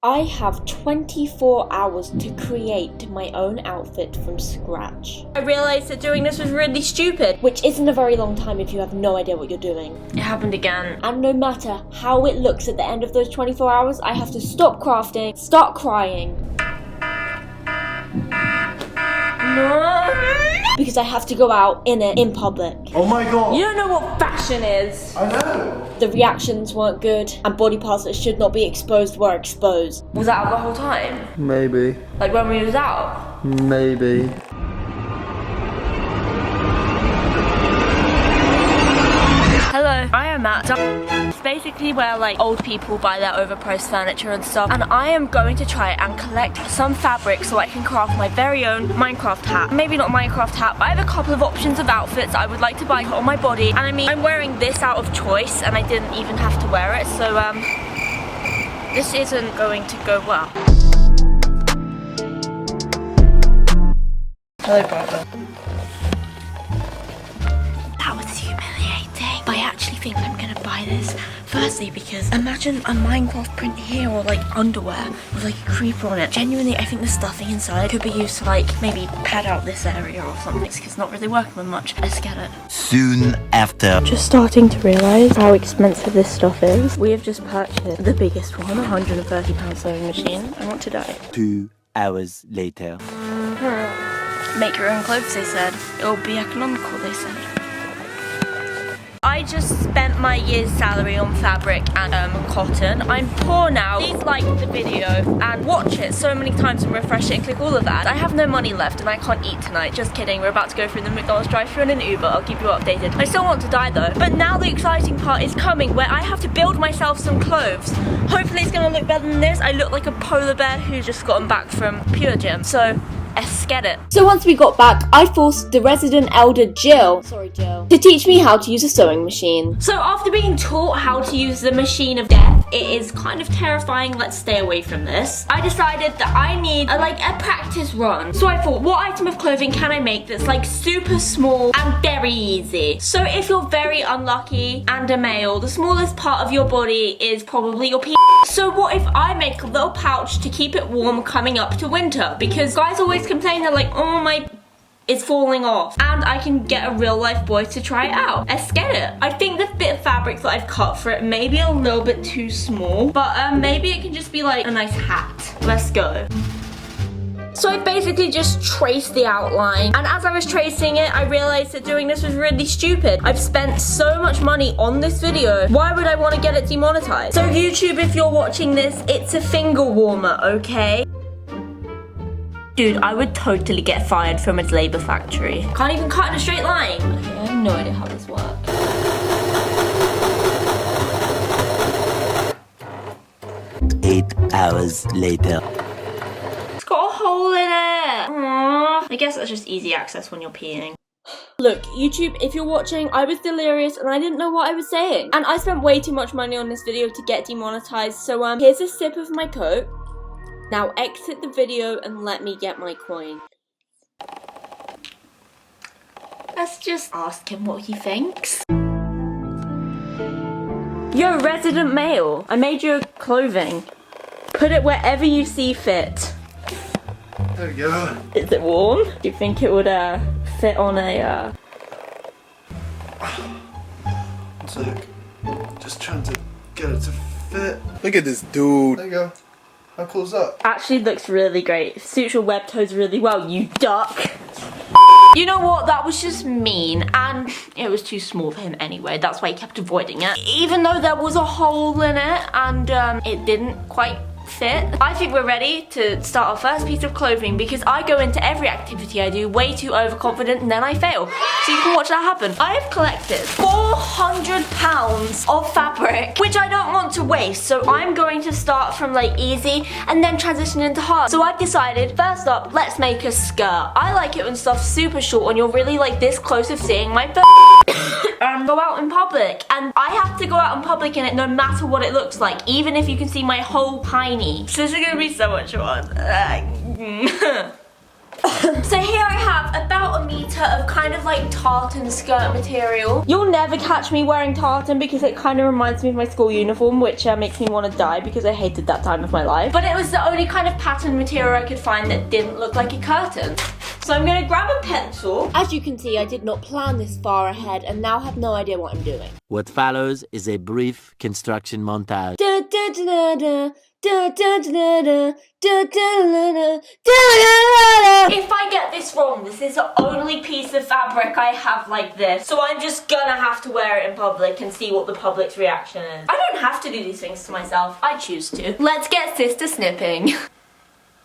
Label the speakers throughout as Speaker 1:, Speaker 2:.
Speaker 1: I have 24 hours to create my own outfit from scratch. I realised that doing this was really stupid, which isn't a very long time if you have no idea what you're doing. It happened again. And no matter how it looks at the end of those 24 hours, I have to stop crafting, start crying. No. Because I have to go out in it in public.
Speaker 2: Oh my god.
Speaker 1: You don't know what fashion is.
Speaker 2: I know.
Speaker 1: The reactions weren't good, and body parts that should not be exposed were exposed. Was that out the whole time?
Speaker 2: Maybe.
Speaker 1: Like when we was out?
Speaker 2: Maybe.
Speaker 1: Hello, I am at It's basically where like old people buy their overpriced furniture and stuff, and I am going to try and collect some fabric so I can craft my very own Minecraft hat. Maybe not Minecraft hat, but I have a couple of options of outfits I would like to buy on my body, and I mean, I'm wearing this out of choice and I didn't even have to wear it, so this isn't going to go well. Hello, brother. That was humiliating. But I actually think I'm gonna buy this. Firstly, because imagine a Minecraft print here, or like underwear with like a creeper on it. Genuinely, I think the stuffing inside could be used to like maybe pad out this area or something, because it's not really working with much. Let's get it.
Speaker 3: Soon after.
Speaker 1: Just starting to realise how expensive this stuff is. We have just purchased the biggest one, £130 sewing machine. I want to die.
Speaker 3: 2 hours later.
Speaker 1: Make your own clothes, they said. It'll be economical, they said. I just spent my year's salary on fabric and cotton. I'm poor now. Please like the video and watch it so many times and refresh it and click all of that. I have no money left and I can't eat tonight. Just kidding. We're about to go through the McDonald's drive-thru and an Uber. I'll keep you updated. I still want to die though. But now the exciting part is coming, where I have to build myself some clothes. Hopefully it's gonna look better than this. I look like a polar bear who's just gotten back from Pure Gym. So let's get it. So once we got back, I forced the resident elder Jill to teach me how to use a sewing machine. So after being taught how to use the machine of death, it is kind of terrifying. Let's stay away from this. I decided that I need a practice run. So I thought, what item of clothing can I make that's like super small and very easy? So if you're very unlucky and a male, the smallest part of your body is probably your penis. So what if I make a little pouch to keep it warm coming up to winter? Because guys always complain, they're like, oh my, it's falling off. And I can get a real life boy to try it out. Let's get it. I think the bit of fabric that I've cut for it may be a little bit too small, but maybe it can just be like a nice hat. Let's go. So I basically just traced the outline, and as I was tracing it, I realized that doing this was really stupid. I've spent so much money on this video. Why would I want to get it demonetized? So YouTube, if you're watching this, it's a finger warmer, okay? Dude, I would totally get fired from a labour factory. Can't even cut in a straight line. Okay, I have no idea how this works.
Speaker 3: 8 hours later.
Speaker 1: It's got a hole in it. Aww. I guess that's just easy access when you're peeing. Look, YouTube, if you're watching, I was delirious and I didn't know what I was saying. And I spent way too much money on this video to get demonetized, so here's a sip of my Coke. Now exit the video and let me get my coin. Let's just ask him what he thinks. Yo, resident male, I made you clothing. Put it wherever you see fit.
Speaker 2: There we go.
Speaker 1: Is it warm? Do you think it would fit on a
Speaker 2: One sec. Just trying to get it to fit. Look at this dude. There you go. How cool is that?
Speaker 1: Actually looks really great. Suits your web toes really well, you duck. You know what, that was just mean, and it was too small for him anyway. That's why he kept avoiding it. Even though there was a hole in it and it didn't quite fit. I think we're ready to start our first piece of clothing, because I go into every activity I do way too overconfident and then I fail. So you can watch that happen. I have collected 400 pounds of fabric, which I don't want to waste. So I'm going to start from like easy and then transition into hard. So I've decided, first up, let's make a skirt. I like it when stuff's super short and you're really like this close of seeing my and go out in public. And I have to go out in public in it no matter what it looks like, even if you can see my whole tiny. So this is gonna be so much fun. So here I have about a meter of kind of like tartan skirt material. You'll never catch me wearing tartan because it kind of reminds me of my school uniform, which makes me want to die because I hated that time of my life. But it was the only kind of pattern material I could find that didn't look like a curtain. So I'm gonna grab a pencil. As you can see, I did not plan this far ahead and now have no idea what I'm doing.
Speaker 3: What follows is a brief construction montage.
Speaker 1: If I get this wrong, this is the only piece of fabric I have like this. So I'm just gonna have to wear it in public and see what the public's reaction is. I don't have to do these things to myself. I choose to. Let's get sister snipping.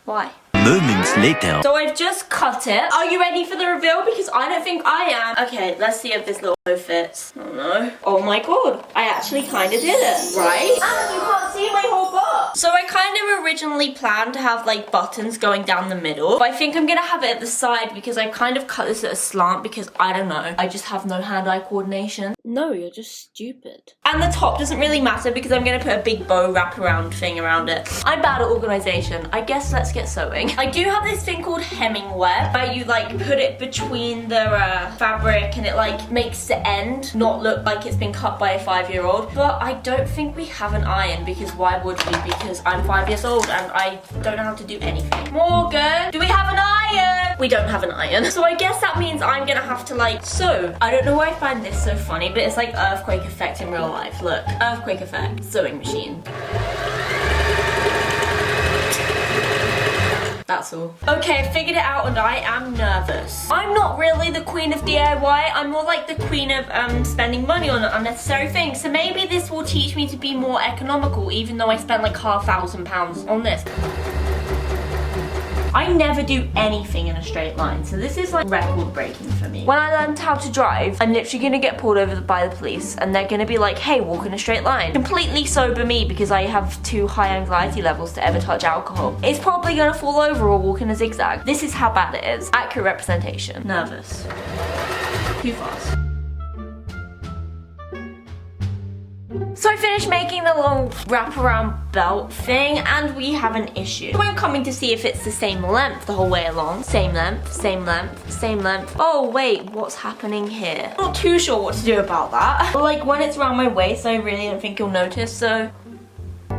Speaker 1: Why?
Speaker 3: Moments later.
Speaker 1: So I've just cut it. Are you ready for the reveal? Because I don't think I am. Okay, let's see if this little bow fits. Oh no. Oh my god. I actually kind of did it. Right? And you can't see my whole butt. So I kind of originally planned to have like buttons going down the middle. But I think I'm gonna have it at the side because I kind of cut this at a slant because I don't know. I just have no hand-eye coordination. No, you're just stupid. And the top doesn't really matter because I'm gonna put a big bow wraparound thing around it. I'm bad at organization. I guess let's get sewing. I do have this thing called hemming web where you like put it between the fabric and it like makes the end not look like it's been cut by a 5-year-old. But I don't think we have an iron because why would we? Because I'm 5 years old and I don't know how to do anything. Morgan, do we have an iron? We don't have an iron. So I guess that means I'm gonna have to like sew. I don't know why I find this so funny, but it's like earthquake effect in real life. Look, earthquake effect, sewing machine. That's all. Okay, I figured it out and I am nervous. I'm not really the queen of DIY. I'm more like the queen of spending money on unnecessary things. So maybe this will teach me to be more economical even though I spent like £5,000 on this. I never do anything in a straight line, so this is like record breaking for me. When I learned how to drive, I'm literally gonna get pulled over by the police and they're gonna be like, hey, walk in a straight line. Completely sober me because I have too high anxiety levels to ever touch alcohol. It's probably gonna fall over or walk in a zigzag. This is how bad it is. Accurate representation. Nervous. Too fast. So I finished making the little wraparound belt thing and we have an issue. I'm coming to see if it's the same length the whole way along. Same length, same length, same length. Oh wait, what's happening here? I'm not too sure what to do about that. But like when it's around my waist, I really don't think you'll notice, so.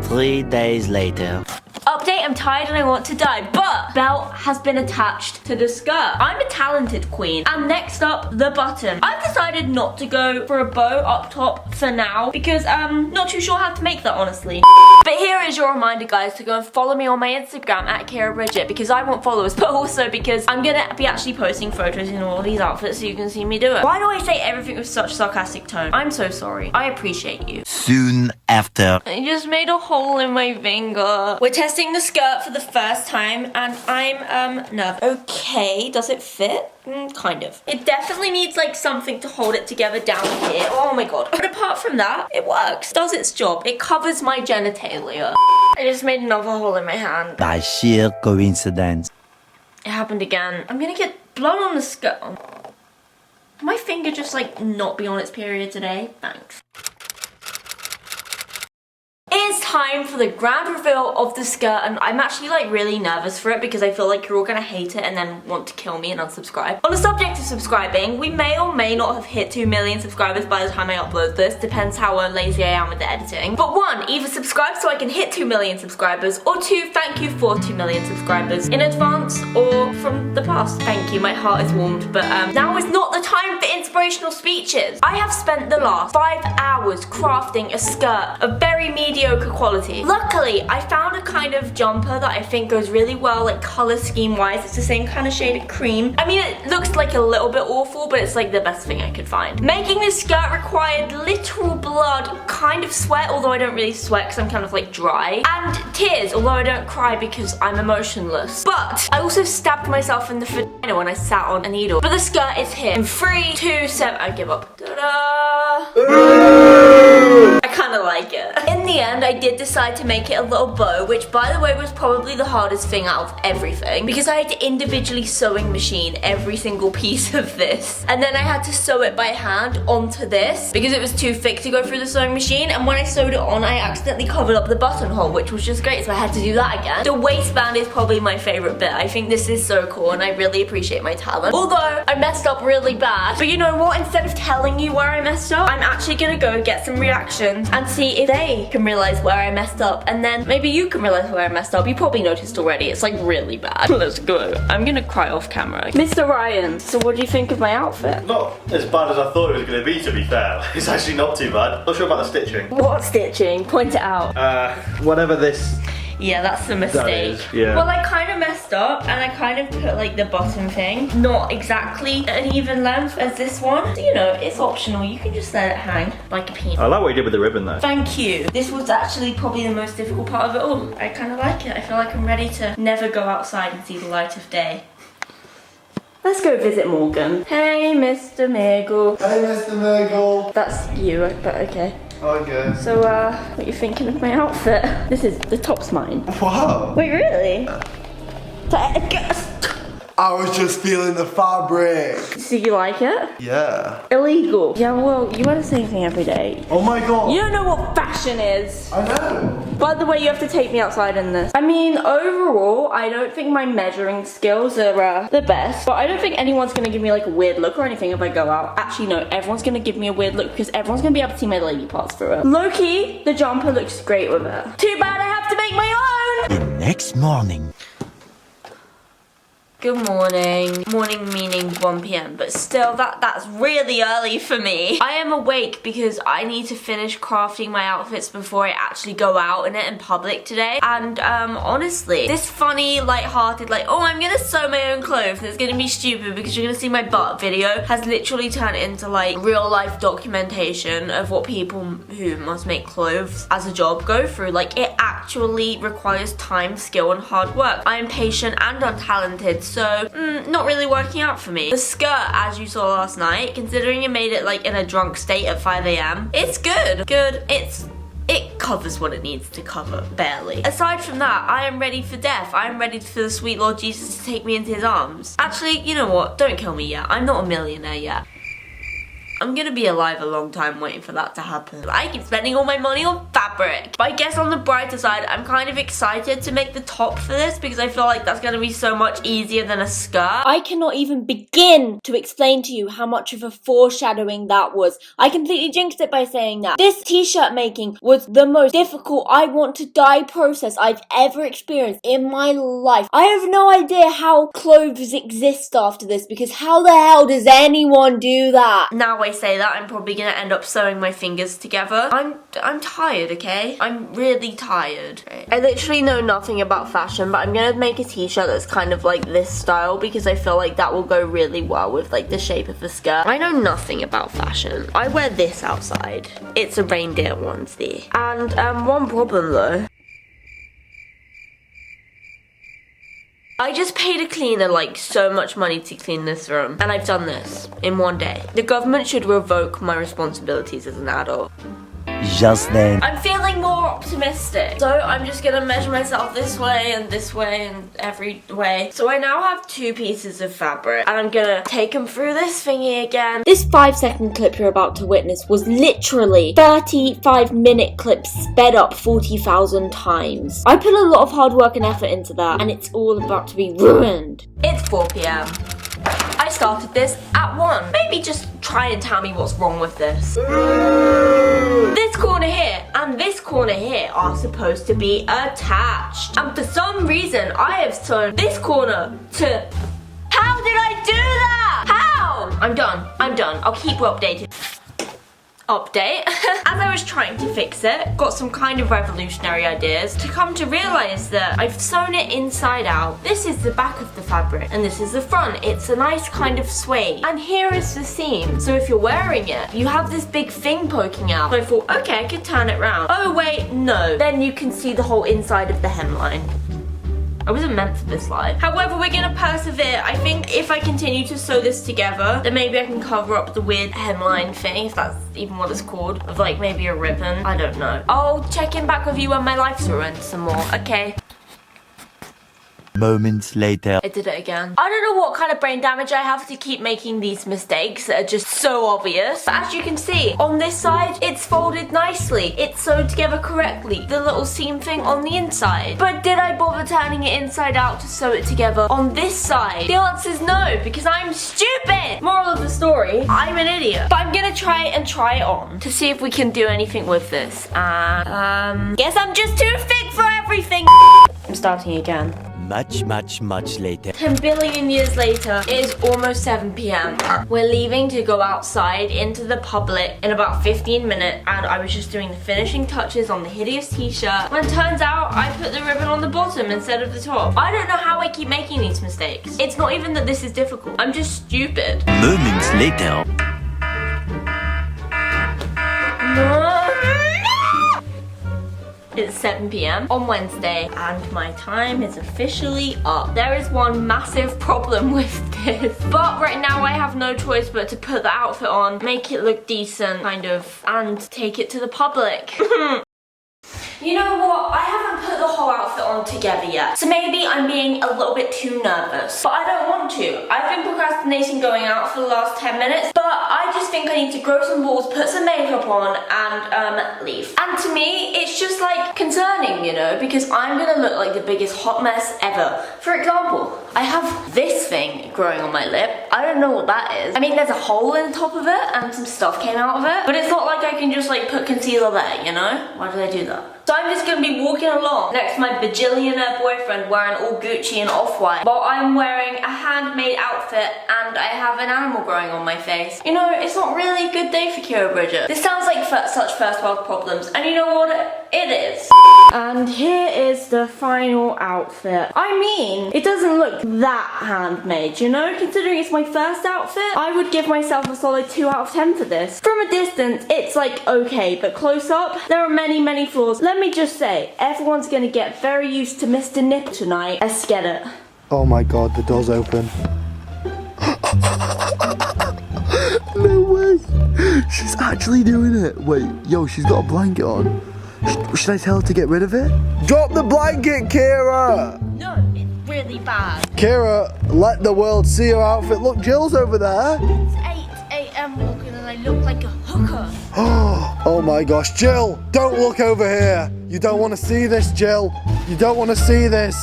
Speaker 3: 3 days later.
Speaker 1: Update, I'm tired and I want to die, but belt has been attached to the skirt. I'm a talented queen. And next up, the button. I've decided not to go for a bow up top for now because I'm not too sure how to make that, honestly. But here is your reminder, guys, to go and follow me on my Instagram at Kira Bridget because I want followers, but also because I'm gonna be actually posting photos in all these outfits so you can see me do it. Why do I say everything with such sarcastic tone? I'm so sorry. I appreciate you.
Speaker 3: Soon after.
Speaker 1: I just made a hole in my finger. We're testing the skirt for the first time and I'm nervous. Okay, does it fit? Kind of. It definitely needs like something to hold it together down here. Oh my god. But apart from that, it works. Does its job. It covers my genitalia. I just made another hole in my hand.
Speaker 3: By sheer coincidence.
Speaker 1: It happened again. I'm gonna get blood on the skirt. Can my finger just like not be on its period today? Thanks. It's time for the grand reveal of the skirt and I'm actually like really nervous for it because I feel like you're all gonna hate it and then want to kill me and unsubscribe. On the subject of subscribing, we may or may not have hit 2 million subscribers by the time I upload this, depends how lazy I am with the editing. But 1, either subscribe so I can hit 2 million subscribers, or 2, thank you for 2 million subscribers in advance or from the past. Thank you, my heart is warmed, but now is not the time for inspirational speeches. I have spent the last 5 hours crafting a skirt of very mediocre quality. Luckily, I found a kind of jumper that I think goes really well, like color scheme wise. It's the same kind of shade of cream. I mean, it looks like a little bit awful, but it's like the best thing I could find. Making this skirt required literal blood, kind of sweat, although I don't really sweat because I'm kind of like dry, and tears, although I don't cry because I'm emotionless. But I also stabbed myself in the vagina when I sat on a needle. But the skirt is here. In 3, 2, 7, I give up. Ta-da! I kind of like it. In the end, I did decide to make it a little bow, which by the way was probably the hardest thing out of everything, because I had to individually sewing machine every single piece of this. And then I had to sew it by hand onto this because it was too thick to go through the sewing machine. And when I sewed it on, I accidentally covered up the buttonhole, which was just great, so I had to do that again. The waistband is probably my favorite bit. I think this is so cool and I really appreciate my talent. Although I messed up really bad. But you know what? Instead of telling you where I messed up, I'm actually gonna go get some reactions and see if they can realize where I messed up, and then maybe you can realize where I messed up. You probably noticed already. It's like really bad. Let's go. I'm gonna cry off camera. Mr. Ryan, so what do you think of my outfit?
Speaker 4: Not as bad as I thought it was going to be fair. It's actually not too bad. Not sure about the stitching.
Speaker 1: What stitching? Point it out.
Speaker 4: Whatever this...
Speaker 1: Yeah, that's the mistake.
Speaker 4: Yeah.
Speaker 1: Well, I kind of messed up and I kind of put like the bottom thing not exactly an even length as this one. So, you know, it's optional. You can just let it hang like a peanut.
Speaker 4: I like what you did with the ribbon though.
Speaker 1: Thank you. This was actually probably the most difficult part of it all. I kind of like it. I feel like I'm ready to never go outside and see the light of day. Let's go visit Morgan. Hey, Mr. Miggle.
Speaker 2: Hey, Mr. Muggle.
Speaker 1: That's you, but okay.
Speaker 2: Okay.
Speaker 1: So, what are you thinking of my outfit? This is, the top's mine.
Speaker 2: Wow.
Speaker 1: Wait, really?
Speaker 2: I was just feeling the fabric.
Speaker 1: So you like it?
Speaker 2: Yeah.
Speaker 1: Illegal. Yeah, well, you wear the same thing every day.
Speaker 2: Oh my god.
Speaker 1: You don't know what fashion is.
Speaker 2: I know.
Speaker 1: By the way, you have to take me outside in this. I mean, overall, I don't think my measuring skills are the best, but I don't think anyone's gonna give me like a weird look or anything if I go out. Actually, no, everyone's gonna give me a weird look because everyone's gonna be able to see my lady parts through it. Low-key, the jumper looks great with it. Too bad I have to make my own!
Speaker 3: The next morning.
Speaker 1: Good morning. Morning meaning 1 p.m. But still, that's really early for me. I am awake because I need to finish crafting my outfits before I actually go out in it in public today. And honestly, this funny, light-hearted, like, oh, I'm gonna sew my own clothes and it's gonna be stupid because you're gonna see my butt video has literally turned into like real-life documentation of what people who must make clothes as a job go through. Like, it actually requires time, skill, and hard work. I am patient and untalented, so not really working out for me. The skirt, as you saw last night, considering you made it like in a drunk state at 5 a.m, it's good. It covers what it needs to cover, barely. Aside from that, I am ready for death. I am ready for the sweet Lord Jesus to take me into his arms. Actually, you know what? Don't kill me yet. I'm not a millionaire yet. I'm gonna be alive a long time waiting for that to happen. I keep spending all my money on fabric. But I guess on the brighter side, I'm kind of excited to make the top for this because I feel like that's gonna be so much easier than a skirt. I cannot even begin to explain to you how much of a foreshadowing that was. I completely jinxed it by saying that. This t-shirt making was the most difficult I want to die process I've ever experienced in my life. I have no idea how clothes exist after this because how the hell does anyone do that? Now I say that, I'm probably gonna end up sewing my fingers together. I'm tired, okay? I'm really tired. I literally know nothing about fashion, but I'm gonna make a t-shirt that's kind of like this style because I feel like that will go really well with like the shape of the skirt. I know nothing about fashion. I wear this outside. It's a reindeer onesie. And one problem though. I just paid a cleaner like so much money to clean this room, and I've done this in 1 day. The government should revoke my responsibilities as an adult.
Speaker 3: Just then.
Speaker 1: I'm feeling more optimistic. So I'm just gonna measure myself this way and every way. So I now have 2 pieces of fabric and I'm gonna take them through this thingy again. This 5-second clip you're about to witness was literally 35-minute clip sped up 40,000 times. I put a lot of hard work and effort into that and it's all about to be ruined. It's 4 p.m. I started this at 1. Maybe just try and tell me what's wrong with this. This corner here and this corner here are supposed to be attached. And for some reason, I have sewn this corner to... How did I do that? How? I'm done. I'll keep you updated. Update. As I was trying to fix it, got some kind of revolutionary ideas to come to realize that I've sewn it inside out. This is the back of the fabric and this is the front. It's a nice kind of suede. And here is the seam. So if you're wearing it, you have this big thing poking out. So I thought, okay, I could turn it round. Oh wait, no. Then you can see the whole inside of the hemline. I wasn't meant for this life. However, we're gonna persevere. I think if I continue to sew this together, then maybe I can cover up the weird hemline thing, if that's even what it's called, of like maybe a ribbon. I don't know. I'll check in back with you when my life's ruined some more, okay?
Speaker 3: Moments later.
Speaker 1: I did it again. I don't know what kind of brain damage I have to keep making these mistakes that are just so obvious. But as you can see, on this side, it's folded nicely. It's sewed together correctly. The little seam thing on the inside. But did I bother turning it inside out to sew it together on this side? The answer is no, because I'm stupid! Moral of the story, I'm an idiot. But I'm gonna try it on to see if we can do anything with this. And, guess I'm just too thick for everything. I'm starting again.
Speaker 3: Much later.
Speaker 1: 10 billion years later, it is almost 7 p.m. We're leaving to go outside into the public in about 15 minutes, and I was just doing the finishing touches on the hideous t-shirt when it turns out I put the ribbon on the bottom instead of the top. I don't know how I keep making these mistakes. It's not even that this is difficult. I'm just stupid.
Speaker 3: Moments later.
Speaker 1: It's 7 p.m. on Wednesday and my time is officially up. There is one massive problem with this, but right now I have no choice but to put the outfit on, make it look decent, kind of, and take it to the public. You know what? I haven't put the whole outfit on together yet, so maybe I'm being a little bit too nervous. But I don't want to. I've been procrastinating going out for the last 10 minutes, but I just think I need to grow some balls, put some makeup on, and leave. And to me, it's just like concerning, you know, because I'm gonna look like the biggest hot mess ever. For example, I have this thing growing on my lip. I don't know what that is. I mean, there's a hole in the top of it and some stuff came out of it, but it's not like I can just like put concealer there, you know? Why did I do that? So I'm just gonna be walking along next to my bajillionaire boyfriend wearing all Gucci and Off-White while I'm wearing a handmade outfit and I have an animal growing on my face. You know, it's not really a good day for Kira Bridget. This sounds like such first world problems, and you know what? It is. And here is the final outfit. I mean, it doesn't look that handmade, you know? Considering it's my first outfit, I would give myself a solid 2 out of 10 for this. From a distance, it's like okay, but close up, there are many flaws. Let me just say, everyone's gonna get very used to Mr. Nip tonight. Let's get it.
Speaker 2: Oh my god, the door's open. No way! She's actually doing it! Wait, yo, she's got a blanket on. Should I tell her to get rid of it? Drop the blanket, Kira!
Speaker 1: No, it's really bad.
Speaker 2: Kira, let the world see your outfit. Look, Jill's over there.
Speaker 1: It's 8 a.m. walking and I look like a hooker.
Speaker 2: Oh my gosh, Jill, don't look over here. You don't want to see this, Jill. You don't want to see this.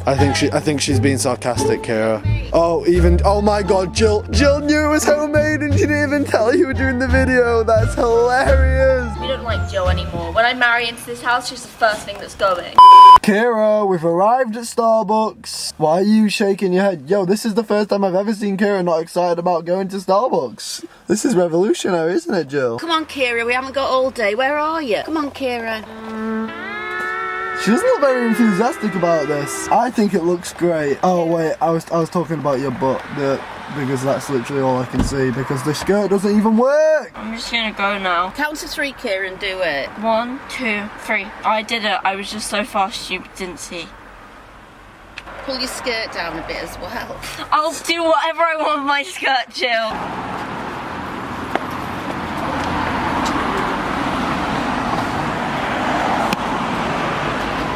Speaker 2: I think she's being sarcastic, Kira. Oh my god, Jill knew it was homemade and she didn't even tell you were doing the video. That's hilarious.
Speaker 1: We don't like Jill anymore. When I marry into this house, she's the first thing that's going.
Speaker 2: Kira, we've arrived at Starbucks. Why are you shaking your head? Yo, this is the first time I've ever seen Kira not excited about going to Starbucks. This is revolutionary, isn't it, Jill?
Speaker 5: Come on, Kira, we haven't got all day. Where are you? Come on, Kira.
Speaker 2: She doesn't look very enthusiastic about this. I think it looks great. Oh wait, I was talking about your butt, because that's literally all I can see, because the skirt doesn't even work.
Speaker 1: I'm just gonna go now.
Speaker 5: Count to 3, Kira, and do it.
Speaker 1: 1, 2, 3. I did it. I was just so fast you didn't see.
Speaker 5: Pull your skirt down a bit as well.
Speaker 1: I'll do whatever I want with my skirt, Jill.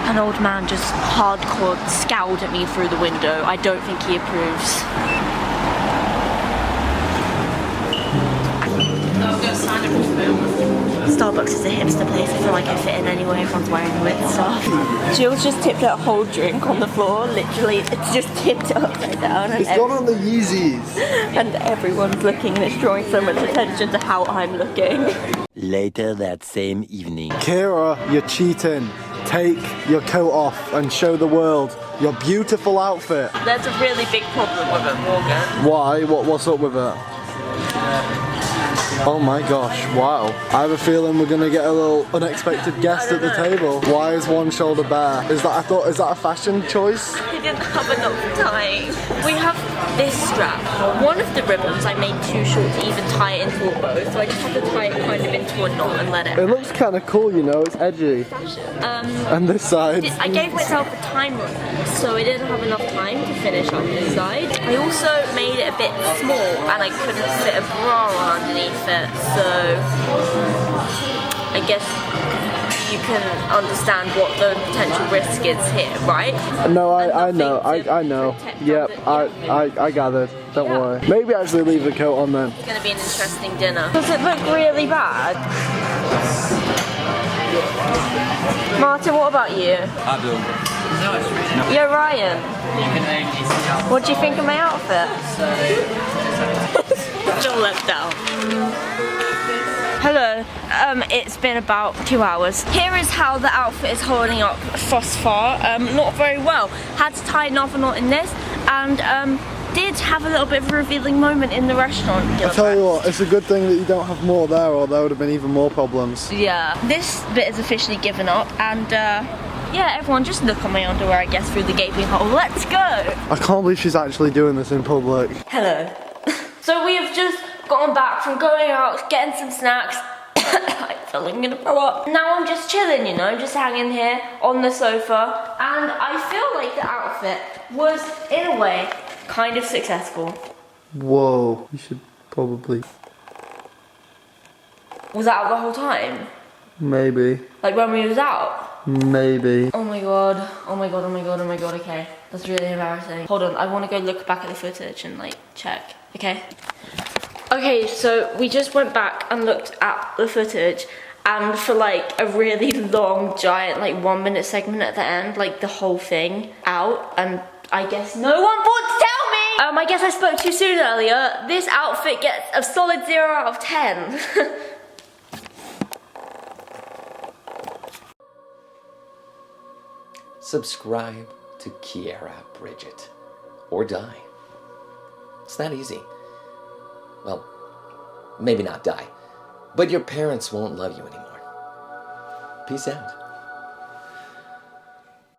Speaker 1: An old man just hardcore scowled at me through the window. I don't think he approves. Starbucks is a hipster place. I feel like I fit in anyway. Everyone's wearing weird stuff. Jill's just tipped her whole drink on the floor. Literally, it's just tipped upside down. And
Speaker 2: it's gone on the Yeezys.
Speaker 1: And everyone's looking and it's drawing so much attention to how I'm looking.
Speaker 3: Later that same evening.
Speaker 2: Kira, you're cheating. Take your coat off and show the world your beautiful outfit.
Speaker 1: There's a really big problem with it, Morgan.
Speaker 2: Why? What's up with it? Oh my gosh, wow. I have a feeling we're gonna get a little unexpected guest at the table. Why is one shoulder bare? Is that a fashion choice?
Speaker 1: He didn't have enough time. We have this strap. One of the ribbons I made too short to even tie it into a bow, so I just have to tie it kind of into a knot and let it.
Speaker 2: It looks kind of cool, you know, it's edgy. And this side.
Speaker 1: I gave myself a time limit, so I didn't have enough time to finish on this side. I also made it a bit small and I couldn't fit a bra on underneath it, so I guess you can understand what the potential risk is here, right?
Speaker 2: No, I know, I know. Yep, I gathered. Don't worry. Maybe actually leave the coat on then.
Speaker 1: It's going to be an interesting dinner. Does it look really bad? Martin, what about you?
Speaker 6: I do.
Speaker 1: You're Ryan. What do you think of my outfit? John left out. Hello, it's been about 2 hours. Here is how the outfit is holding up thus far. Not very well. Had to tie another knot in this, and did have a little bit of a revealing moment in the restaurant.
Speaker 2: I tell you what, it's a good thing that you don't have more there, or there would have been even more problems.
Speaker 1: Yeah, this bit is officially given up, and yeah, everyone just look on my underwear, I guess, through the gaping hole. Let's go!
Speaker 2: I can't believe she's actually doing this in public.
Speaker 1: Hello. So we have just gotten back from going out, getting some snacks. I feel like I'm gonna throw up. Now I'm just chilling, you know, just hanging here on the sofa, and I feel like the outfit was, in a way, kind of successful.
Speaker 2: Whoa, you should probably...
Speaker 1: Was that out the whole time?
Speaker 2: Maybe.
Speaker 1: Like when we was out?
Speaker 2: Maybe.
Speaker 1: Oh my god, oh my god, oh my god, oh my god, okay. That's really embarrassing. Hold on, I want to go look back at the footage and like check, okay? Okay, so we just went back and looked at the footage, and for like a really long, giant, like 1 minute segment at the end, like the whole thing out, and I guess no one would tell me! I guess I spoke too soon earlier. This outfit gets a solid 0 out of 10.
Speaker 7: Subscribe to Kiara Bridget, or die. It's that easy. Well, maybe not die, but your parents won't love you anymore. Peace out.